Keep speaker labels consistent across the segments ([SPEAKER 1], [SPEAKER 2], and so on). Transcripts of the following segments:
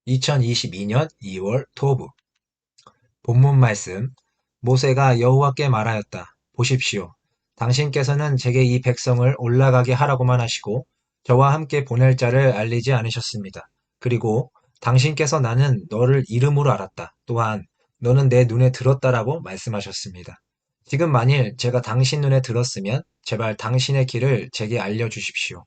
[SPEAKER 1] 2022년 2월 토부 본문 말씀. 모세가 여호와께 말하였다. 보십시오. 당신께서는 제게 이 백성을 올라가게 하라고만 하시고 저와 함께 보낼 자를 알리지 않으셨습니다. 그리고 당신께서 나는 너를 이름으로 알았다. 또한 너는 내 눈에 들었다라고 말씀하셨습니다. 지금 만일 제가 당신 눈에 들었으면 제발 당신의 길을 제게 알려주십시오.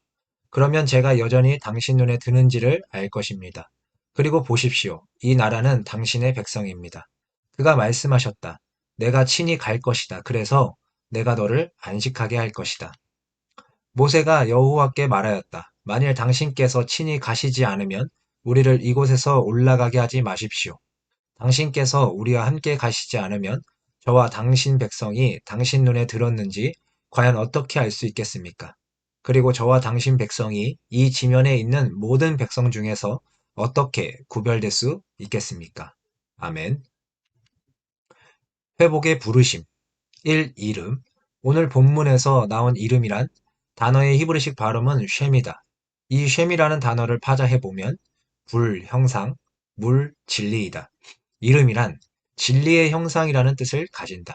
[SPEAKER 1] 그러면 제가 여전히 당신 눈에 드는지를 알 것입니다. 그리고 보십시오. 이 나라는 당신의 백성입니다. 그가 말씀하셨다. 내가 친히 갈 것이다. 그래서 내가 너를 안식하게 할 것이다. 모세가 여호와께 말하였다. 만일 당신께서 친히 가시지 않으면 우리를 이곳에서 올라가게 하지 마십시오. 당신께서 우리와 함께 가시지 않으면 저와 당신 백성이 당신 눈에 들었는지 과연 어떻게 알 수 있겠습니까? 그리고 저와 당신 백성이 이 지면에 있는 모든 백성 중에서 어떻게 구별될 수 있겠습니까? 아멘. 회복의 부르심. 1. 이름. 오늘 본문에서 나온 이름이란 단어의 히브리식 발음은 쉔이다. 이 쉔이라는 단어를 파자해보면 불, 형상, 물, 진리이다. 이름이란 진리의 형상이라는 뜻을 가진다.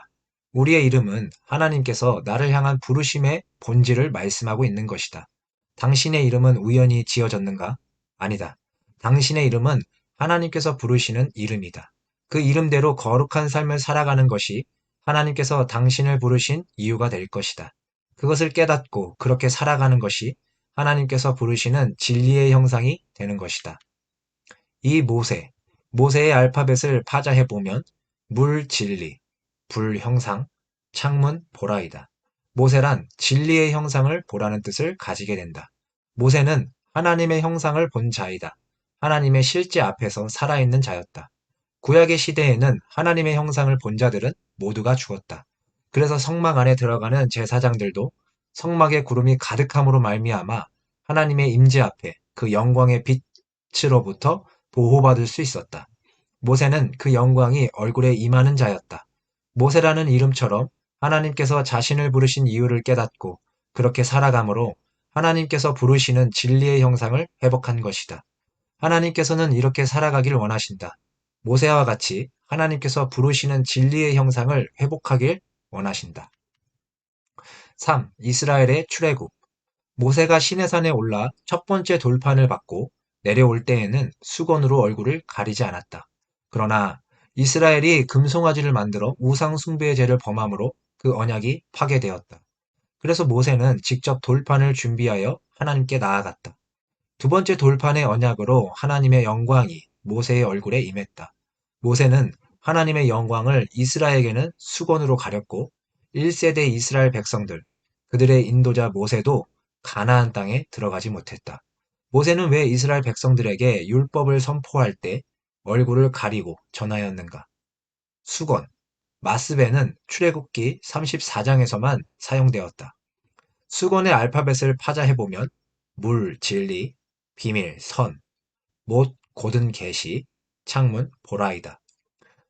[SPEAKER 1] 우리의 이름은 하나님께서 나를 향한 부르심의 본질을 말씀하고 있는 것이다. 당신의 이름은 우연히 지어졌는가? 아니다. 당신의 이름은 하나님께서 부르시는 이름이다. 그 이름대로 거룩한 삶을 살아가는 것이 하나님께서 당신을 부르신 이유가 될 것이다. 그것을 깨닫고 그렇게 살아가는 것이 하나님께서 부르시는 진리의 형상이 되는 것이다. 이 모세의 알파벳을 파자해보면 물 진리, 불 형상, 창문 보라이다. 모세란 진리의 형상을 보라는 뜻을 가지게 된다. 모세는 하나님의 형상을 본 자이다. 하나님의 실제 앞에서 살아있는 자였다. 구약의 시대에는 하나님의 형상을 본 자들은 모두가 죽었다. 그래서 성막 안에 들어가는 제사장들도 성막에 구름이 가득함으로 말미암아 하나님의 임재 앞에 그 영광의 빛으로부터 보호받을 수 있었다. 모세는 그 영광이 얼굴에 임하는 자였다. 모세라는 이름처럼 하나님께서 자신을 부르신 이유를 깨닫고 그렇게 살아감으로 하나님께서 부르시는 진리의 형상을 회복한 것이다. 하나님께서는 이렇게 살아가길 원하신다. 모세와 같이 하나님께서 부르시는 진리의 형상을 회복하길 원하신다. 3. 이스라엘의 출애굽. 모세가 시내산에 올라 첫 번째 돌판을 받고 내려올 때에는 수건으로 얼굴을 가리지 않았다. 그러나 이스라엘이 금송아지를 만들어 우상 숭배의 죄를 범함으로 그 언약이 파괴되었다. 그래서 모세는 직접 돌판을 준비하여 하나님께 나아갔다. 두 번째 돌판의 언약으로 하나님의 영광이 모세의 얼굴에 임했다. 모세는 하나님의 영광을 이스라엘에게는 수건으로 가렸고 1세대 이스라엘 백성들, 그들의 인도자 모세도 가나안 땅에 들어가지 못했다. 모세는 왜 이스라엘 백성들에게 율법을 선포할 때 얼굴을 가리고 전하였는가? 수건, 마스베는 출애굽기 34장에서만 사용되었다. 수건의 알파벳을 파자해보면 물, 진리, 비밀, 선, 못, 곧은 계시, 창문, 보라이다.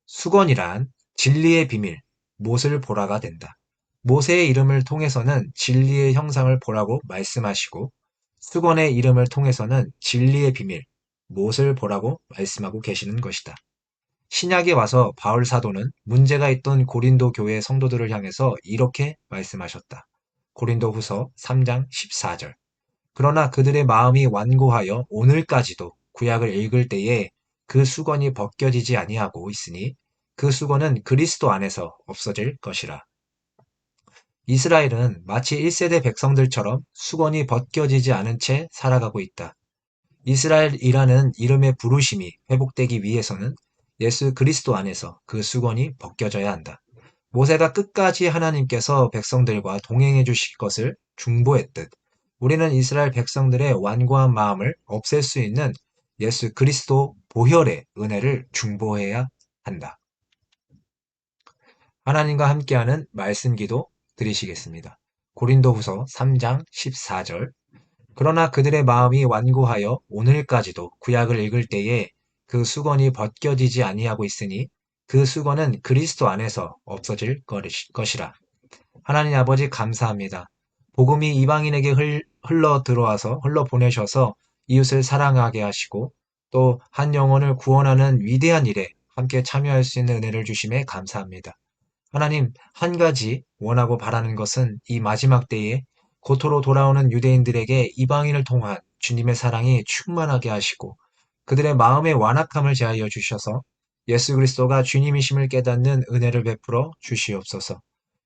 [SPEAKER 1] 수건이란 진리의 비밀, 못을 보라가 된다. 모세의 이름을 통해서는 진리의 형상을 보라고 말씀하시고 수건의 이름을 통해서는 진리의 비밀, 못을 보라고 말씀하고 계시는 것이다. 신약에 와서 바울 사도는 문제가 있던 고린도 교회 성도들을 향해서 이렇게 말씀하셨다. 고린도 후서 3장 14절. 그러나 그들의 마음이 완고하여 오늘까지도 구약을 읽을 때에 그 수건이 벗겨지지 아니하고 있으니 그 수건은 그리스도 안에서 없어질 것이라. 이스라엘은 마치 1세대 백성들처럼 수건이 벗겨지지 않은 채 살아가고 있다. 이스라엘이라는 이름의 부르심이 회복되기 위해서는 예수 그리스도 안에서 그 수건이 벗겨져야 한다. 모세가 끝까지 하나님께서 백성들과 동행해 주실 것을 중보했듯 우리는 이스라엘 백성들의 완고한 마음을 없앨 수 있는 예수 그리스도 보혈의 은혜를 중보해야 한다. 하나님과 함께하는 말씀 기도 드리시겠습니다. 고린도후서 3장 14절. 그러나 그들의 마음이 완고하여 오늘까지도 구약을 읽을 때에 그 수건이 벗겨지지 아니하고 있으니 그 수건은 그리스도 안에서 없어질 것이라. 하나님 아버지 감사합니다. 복음이 이방인에게 흘러 들어와서 흘러 보내셔서 이웃을 사랑하게 하시고 또 한 영혼을 구원하는 위대한 일에 함께 참여할 수 있는 은혜를 주심에 감사합니다. 하나님, 한 가지 원하고 바라는 것은 이 마지막 때에 고토로 돌아오는 유대인들에게 이방인을 통한 주님의 사랑이 충만하게 하시고 그들의 마음의 완악함을 제하여 주셔서 예수 그리스도가 주님이심을 깨닫는 은혜를 베풀어 주시옵소서.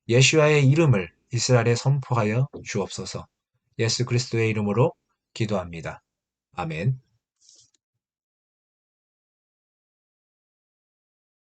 [SPEAKER 1] 예수와의 이름을 이스라엘에 선포하여 주옵소서. 예수 그리스도의 이름으로 기도합니다. 아멘.